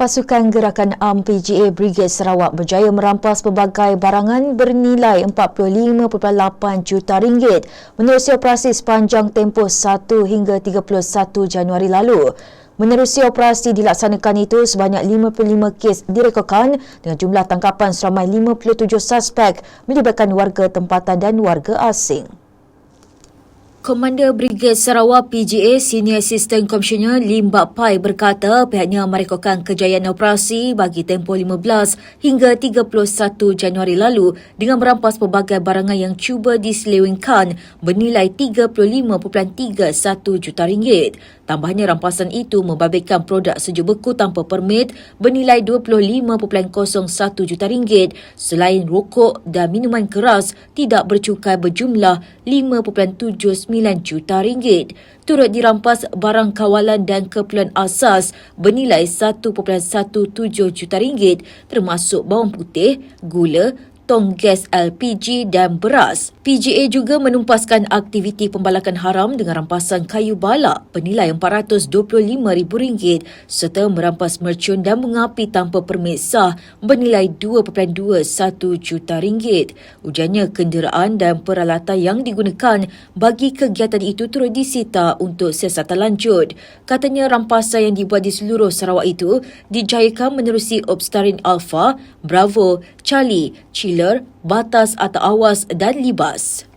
Pasukan Gerakan Am PGA Brigade Sarawak berjaya merampas pelbagai barangan bernilai 45.8 juta ringgit menerusi operasi sepanjang tempoh 1 hingga 31 Januari lalu. Menerusi operasi dilaksanakan itu, sebanyak 55 kes direkodkan dengan jumlah tangkapan seramai 57 suspek melibatkan warga tempatan dan warga asing. Komander Brigade Sarawak PGA Senior Assistant Commissioner Lim Bak Pai berkata pihaknya merekodkan kejayaan operasi bagi tempoh 15 hingga 31 Januari lalu dengan merampas pelbagai barangan yang cuba diselewengkan bernilai 35.31 juta ringgit. Tambahnya, rampasan itu membabitkan produk sejuk beku tanpa permit bernilai 25.01 juta ringgit selain rokok dan minuman keras tidak bercukai berjumlah 5.79 juta ringgit. Turut dirampas barang kawalan dan keperluan asas bernilai 1.17 juta ringgit termasuk bawang putih, gula, tong gas LPG dan beras. PGA juga menumpaskan aktiviti pembalakan haram dengan rampasan kayu balak bernilai RM425,000 serta merampas mercun dan bunga api tanpa permit sah bernilai RM2.21 juta. Ujarnya kenderaan dan peralatan yang digunakan bagi kegiatan itu turut disita untuk siasatan lanjut. Katanya rampasan yang dibuat di seluruh Sarawak itu dijayakan menerusi Obstarin Alpha, Bravo, Charlie, Chiller, Batas atau Awas dan Libas.